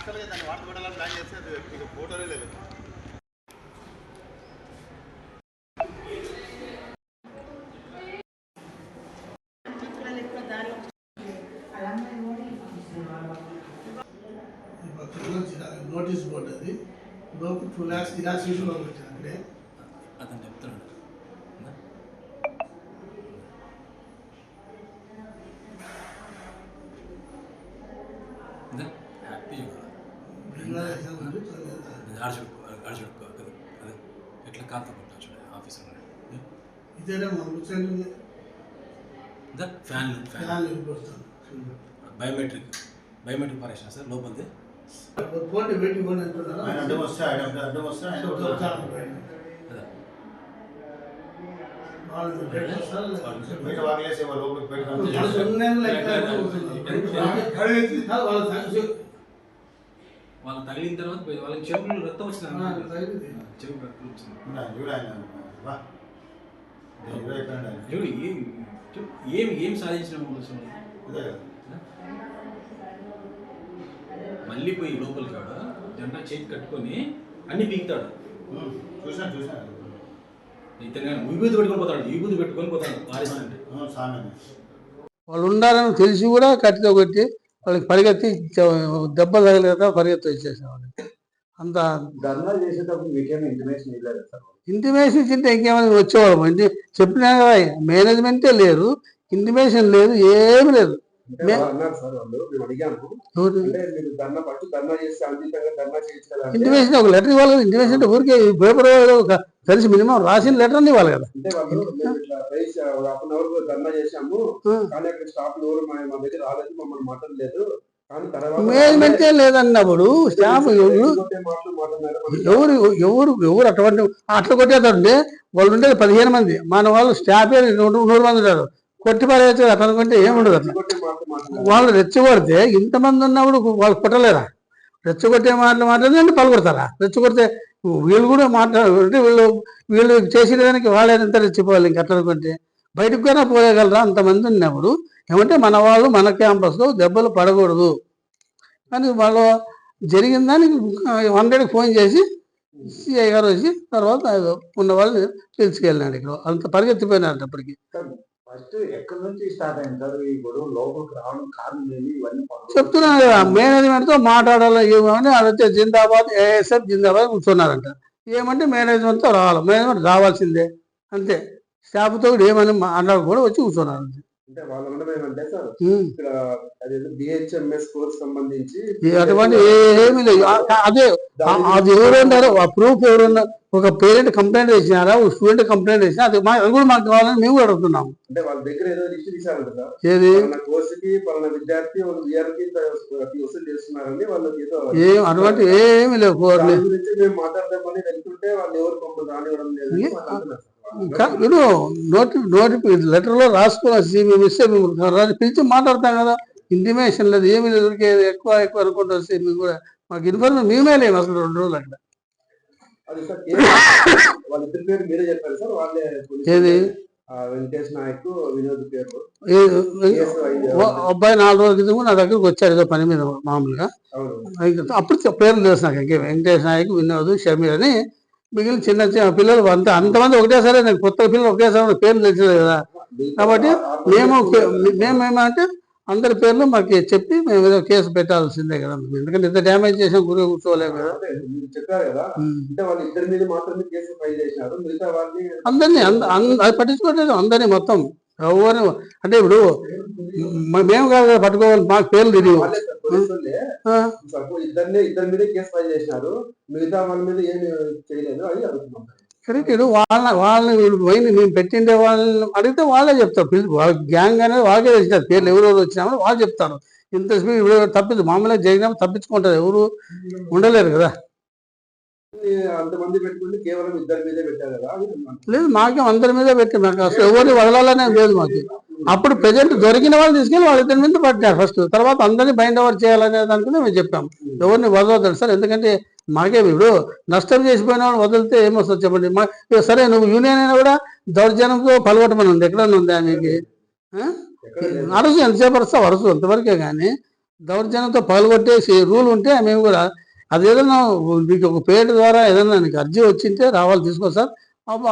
Notice board అది లోపు 2 lakhs relaxation వచ్చాను అక్కడే అతను చెప్తున్నాడు. హ్యాపీ ఎట్లా కాంత కొట్టాను చూడండి ఆఫీసర్ ఇదేనా కూర్చొని ఫ్యాన్ బయోమెట్రిక్ పరేషన్ సార్ లోపలిది ఫోన్ పెట్టి ఫోన్ అంటున్నారు అడ్డం వస్తే వాళ్ళు తగిలిన తర్వాత వాళ్ళకి చెవులు రక్తం వచ్చింది చెవులు రక్తం వచ్చింది ఏం సాధించిన మళ్ళీ పోయి లోపలికి కాడ జెండా చేతి కట్టుకొని అన్ని పీకుతాడు. చూసాను ఇతను విభూతి పెట్టుకొని పోతాడు, విభూతి పెట్టుకొని పోతాడు పారిస్తుంటే. వాళ్ళు ఉండాలని తెలిసి కూడా కట్టితో కొట్టి వాళ్ళకి పరిగెత్తి దెబ్బలు తగలి కదా పరిగెత్తి వచ్చేసేవాళ్ళు. అంత ధర్నా చేసేటప్పుడు మీకేమో ఇంటిమేషన్ ఇవ్వలేదు సార్? ఇంటిమేషన్ ఇచ్చింటే ఇంకేమైనా వచ్చేవాళ్ళం. చెప్పినా కదా మేనేజ్మెంటే లేరు, ఇంటిమేషన్ లేదు, ఏమి లేదు. ఇంటిమేషన్ ఒక లెటర్ ఇవ్వాలి కదా. ఇంటిమేషన్ అంటే ఊరికే పేపర్ తెలిసి మినిమం రాసిన లెటర్ ఇవ్వాలి కదా. మేనేజ్మెంటే లేదన్నప్పుడు స్టాఫ్ ఎవరు అటువంటి అట్లా కొట్టేదండి. వాళ్ళు ఉండేది 15 మంది, మన వాళ్ళు స్టాఫే 100 మంది ఉంటారు. కొట్టి పారేస్తే అట్లా అనుకుంటే ఏముండదు. అట్లా వాళ్ళు రెచ్చగొడితే ఇంతమంది ఉన్నప్పుడు వాళ్ళు కొట్టలేరా? రెచ్చగొట్టే మాట్లాడితే పలుకొడతారా? రెచ్చగొడితే వీళ్ళు కూడా మాట్లాడుకుంటే వీళ్ళు చేసిన దానికి వాళ్ళేంత రెచ్చిపోవాలి. ఇంక అట్లా అనుకుంటే బయటకు కూడా పోయగలరా? అంతమంది ఉన్నప్పుడు ఏమంటే మన వాళ్ళు మన క్యాంపస్లో దెబ్బలు పడకూడదు కానీ వాళ్ళు జరిగిన దానికి 100కి ఫోన్ చేసి సిఐ గారు వచ్చి తర్వాత ఉన్న వాళ్ళని పిలుచుకెళ్ళినాడు. ఇక్కడ అంత పరిగెత్తిపోయినారు. అప్పటికి ఫస్ట్ ఎక్కడి నుంచి స్టార్ట్ అయింది సార్ ఈ గొడవ? లోపలికి రావడం కారణం ఏంటి? ఇవన్నీ చెప్తున్నాను కదా, మేనేజ్మెంట్తో మాట్లాడాలి. ఏమని అడిగితే జిందాబాద్ ఏఎస్ఎఫ్ జిందాబాద్ కూర్చున్నారంట. ఏమంటే మేనేజ్మెంట్తో రావాలి, మేనేజ్మెంట్ రావాల్సిందే అంతే. స్టాఫ్తో ఏమని మాట్లాడకూడదు, వచ్చి కూర్చున్నారు. అంటే వాళ్ళు ఉండడం ఏమంటే సార్ ఇక్కడ అదేదో బిహెచ్ఎంఎస్ కోర్స్ సంబంధించి అటువంటి ఏమీ లేదు. అదే అది ఎవరున్నారో ఆ ప్రూఫ్ ఎవరున్నారు? ఒక పేరెంట్ కంప్లైంట్ చేసినారా, ఒక స్టూడెంట్ కంప్లైంట్ చేసినా అది కూడా మాకు కావాలని మేము కూడా అడుగుతున్నాము. అంటే వాళ్ళ దగ్గర ఏదో లిస్ట్ తీసారంట సార్, ఏది కోర్సుకి పలానా విద్యార్థి వాళ్ళు వసూలు చేస్తున్నారని వాళ్ళకి ఏదో అటువంటి ఏమీ లేవు. గురించి మేము మాట్లాడదామని వెళ్తుంటే వాళ్ళు ఎవరు మమ్మల్ని రానివ్వడం లేదు. మీరు లెటర్లో రాసుకున్న ఇస్తే మేము పిలిచి మాట్లాడతాం కదా. ఇంటిమేషన్ లేదు, ఏమి లేదు. ఎక్కువ అనుకుంటూ వస్తే మీకు కూడా మాకు ఇన్ఫర్మేషన్ మేమే లేము అసలు 2 రోజులు అక్కడ. ఏది వెంకటేష్ నాయక్ వినోద్ పేరు అబ్బాయి 4 రోజుల క్రితం నా దగ్గరకు వచ్చారు ఏదో పని మీద మామూలుగా. అప్పుడు పేర్లు తెలుసు నాకు. ఇంకే వెంకటేష్ నాయక్, వినోద్, షమీర్ అని మిగిలిన చిన్న చిన్న పిల్లలు అంతమంది ఒకటేసారి నాకు కొత్త పిల్లలు ఒకేసారి పేర్లు తెలిసేది కదా. కాబట్టి మేమేమంటే అందరి పేర్లు మాకు చెప్పి మేము ఏదో కేసు పెట్టాల్సిందే కదా. ఎందుకంటే ఇంత డ్యామేజ్ చేసాం, గురి కూర్చోలేము కదా. అందరినీ అది పట్టించుకోవట్లేదు అందరినీ మొత్తం ఎవరు. అంటే ఇప్పుడు మేము కాదు పట్టుకోవాలి, మాకు పేర్లు తెలియవు. కరెక్ట్. వాళ్ళని పోయింది మేము పెట్టిండే వాళ్ళని అడిగితే వాళ్ళే చెప్తారు. వాళ్ళ గ్యాంగ్ అనేది వాళ్ళకే తెలిసినారు. పేర్లు ఎవరెవరు వచ్చినామో వాళ్ళు చెప్తారు. ఇంత స్పీడ్ ఇప్పుడు మామూలుగా జరిగినప్పుడు తప్పించుకుంటారు, ఎవరు ఉండలేరు కదా. అంతమంది పెట్టుకుంటే కేవలం 2 మీదే పెట్టారు కదా? లేదు, మాకేం అందరి మీద పెట్టి మాకు అసలు ఎవరిని వదలాలనే లేదు మాకు. అప్పుడు ప్రజెంట్ దొరికిన వాళ్ళు తీసుకెళ్ళి వాళ్ళ 2 మీద పట్టినారు ఫస్ట్. తర్వాత అందరినీ బైండ్ ఓవర్ చేయాలనే దానికి మేము చెప్పాము, ఎవరిని వదలొద్దు సార్. ఎందుకంటే మాకేమి ఇప్పుడు నష్టం చేసిపోయిన వాళ్ళు వదిలితే ఏమొస్తుంది చెప్పండి. సరే నువ్వు యూనియన్ అయినా కూడా దౌర్జన్యంతో పలగొట్టమని ఉంది, ఎక్కడన్నా ఉందా మీకు? అరుసు ఎంతసేపు అరుస్తావు? అరుసు అంతవరకే కానీ దౌర్జన్యంతో పగలగొట్టేసి రూల్ ఉంటే మేము కూడా అది ఏదైనా మీకు ఒక పేరెంట్ ద్వారా ఏదైనా నీకు అర్జీ వచ్చింటే రావాలి తీసుకో సార్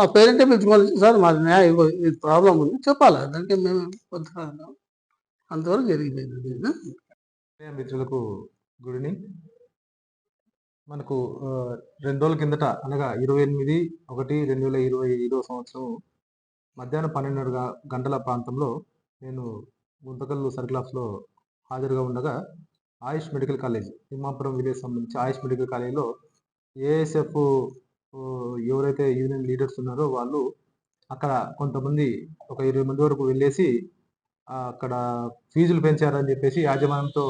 ఆ పేరెంటే పిలుచుకోవాలి సార్ మాది ఇది ప్రాబ్లం ఉంది చెప్పాలి దానికి మేము అంతవరకు జరిగిపోయింది. మిత్రులకు గుడ్ ఈవినింగ్. మనకు 2 రోజుల కిందట అనగా 28/1/2025 సంవత్సరం మధ్యాహ్నం 12:30 గంటల ప్రాంతంలో నేను గుంతకల్లు సర్కిల్ ఆఫ్స్లో హాజరుగా ఉండగా ఆయుష్ మెడికల్ కాలేజ్ తిమ్మాపురం విలేజ్ సంబంధించి ఆయుష్ మెడికల్ కాలేజ్లో ఏఎస్ఎఫ్ ఎవరైతే యూనియన్ లీడర్స్ ఉన్నారో వాళ్ళు అక్కడ కొంతమంది ఒక 20 మంది వరకు వెళ్ళేసి అక్కడ ఫీజులు పెంచారని చెప్పేసి యాజమాన్యంతో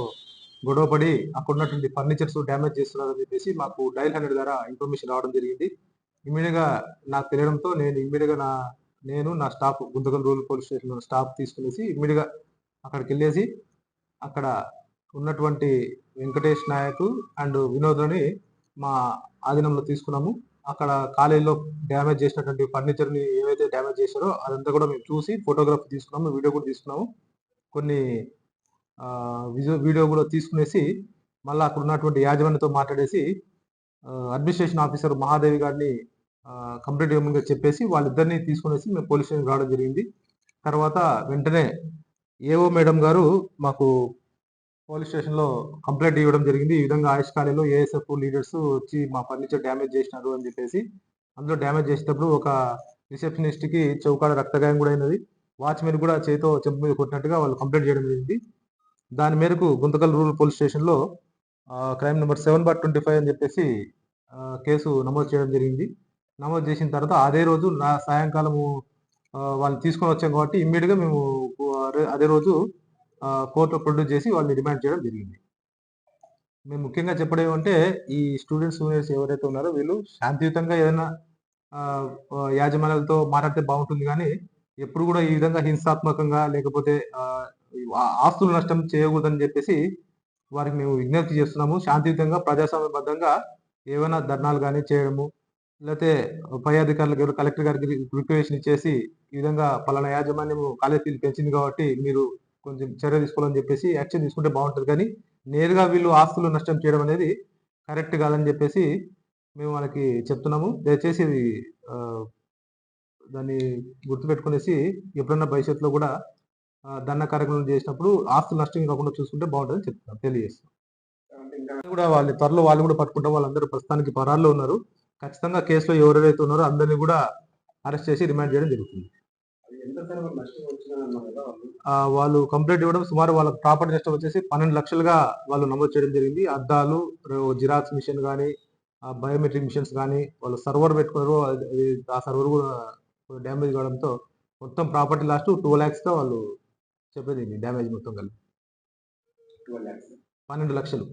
గొడవపడి అక్కడ ఉన్నటువంటి ఫర్నిచర్స్ డ్యామేజ్ చేస్తున్నారని చెప్పేసి మాకు డైల్ 100 ద్వారా ఇన్ఫర్మేషన్ రావడం జరిగింది. ఇమీడియట్గా నాకు తెలియడంతో నేను ఇమీడియట్గా నా staff Guntakal rural police station staff తీసుకునేసి ఇమీడియట్గా అక్కడికి వెళ్ళేసి అక్కడ ఉన్నటువంటి వెంకటేష్ నాయక్ అండ్ వినోద్ని మా ఆధీనంలో తీసుకున్నాము. అక్కడ కాలేజీలో డ్యామేజ్ చేసినటువంటి ఫర్నిచర్ని ఏవైతే డ్యామేజ్ చేశారో అదంతా కూడా మేము చూసి ఫోటోగ్రఫీ తీసుకున్నాము, వీడియో కూడా తీసుకున్నాము. కొన్ని వీడియో కూడా తీసుకునేసి మళ్ళీ అక్కడ ఉన్నటువంటి యాజమాన్యంతో మాట్లాడేసి అడ్మినిస్ట్రేషన్ ఆఫీసర్ మహాదేవి గారిని కంప్లీట్ ఇవ్వమని చెప్పేసి వాళ్ళిద్దరిని తీసుకునేసి మేము పోలీస్ స్టేషన్ రావడం జరిగింది. తర్వాత వెంటనే ఏఓ మేడం గారు మాకు పోలీస్ స్టేషన్లో కంప్లైంట్ ఇవ్వడం జరిగింది. ఈ విధంగా ఆయుష్ కాలేజీలో ఏఎస్ఎఫ్ లీడర్స్ వచ్చి మా ఫర్నిచర్ డ్యామేజ్ చేసినారు అని చెప్పేసి. అందులో డ్యామేజ్ చేసేటప్పుడు ఒక రిసెప్షనిస్ట్కి చౌకాడ రక్తగాయం కూడా అయినది. వాచ్మెన్ కూడా చేతితో చెంప మీద కొట్టినట్టుగా వాళ్ళు కంప్లైంట్ చేయడం జరిగింది. దాని మేరకు గుంతకల్ రూరల్ పోలీస్ స్టేషన్లో క్రైమ్ నెంబర్ 7/25 అని చెప్పేసి కేసు నమోదు చేయడం జరిగింది. నమోదు చేసిన తర్వాత అదే రోజు నా సాయంకాలము వాళ్ళు తీసుకొని వచ్చాం కాబట్టి ఇమ్మీడియట్గా మేము అదే రోజు కోర్టులో ప్రొడ్యూస్ చేసి వాళ్ళని రిమాండ్ చేయడం జరిగింది. మేము ముఖ్యంగా చెప్పడం ఏమంటే ఈ స్టూడెంట్స్ సీనియర్స్ ఎవరైతే ఉన్నారో వీళ్ళు శాంతియుతంగా ఏదైనా యాజమాన్యాలతో మాట్లాడితే బాగుంటుంది, కానీ ఎప్పుడు కూడా ఈ విధంగా హింసాత్మకంగా లేకపోతే ఆస్తుల నష్టం చేయకూడదని చెప్పేసి వారికి మేము విజ్ఞప్తి చేస్తున్నాము. శాంతియుతంగా ప్రజాస్వామ్యబద్ధంగా ఏమైనా ధర్నాలు కానీ చేయడము, లేకపోతే పై అధికారులకు కలెక్టర్ గారికి రిక్వెస్ట్ ఇచ్చేసి ఈ విధంగా పలానా యాజమాన్యం కాలేజ్ ఫీజు పెంచింది కాబట్టి మీరు కొంచెం చర్య తీసుకోవాలని చెప్పేసి యాక్షన్ తీసుకుంటే బాగుంటుంది, కానీ నేరుగా వీళ్ళు ఆస్తులు నష్టం చేయడం అనేది కరెక్ట్ కాదని చెప్పేసి మేము వాళ్ళకి చెప్తున్నాము. దయచేసి దాన్ని గుర్తుపెట్టుకునేసి ఎప్పుడన్నా భవిష్యత్తులో కూడా ధర్నా కార్యక్రమం చేసినప్పుడు ఆస్తులు నష్టం కాకుండా చూసుకుంటే బాగుంటుందని చెప్తున్నాం, తెలియజేస్తాం. కూడా త్వరలో వాళ్ళు కూడా పట్టుకుంటాం. వాళ్ళందరూ ప్రస్తుతానికి పరాల్లో ఉన్నారు. ఖచ్చితంగా కేసులో ఎవరెవరైతే ఉన్నారో అందరినీ కూడా అరెస్ట్ చేసి రిమాండ్ చేయడం జరుగుతుంది. వాళ్ళు కంప్లైంట్ ఇవ్వడం సుమారు వాళ్ళ ప్రాపర్టీ నష్టం వచ్చేసి 12 లక్షలుగా వాళ్ళు నమోదు చేయడం జరిగింది. అద్దాలు, జిరాక్స్ మిషన్ కానీ, బయోమెట్రిక్ మిషన్స్ కానీ, వాళ్ళు సర్వర్ పెట్టుకున్నారు, ఆ సర్వర్ కూడా డ్యామేజ్ కావడంతో మొత్తం ప్రాపర్టీ లాస్ట్ 2 lakhsగా వాళ్ళు చెప్పేది డ్యామేజ్ మొత్తం కలిపి 12 లక్షలు.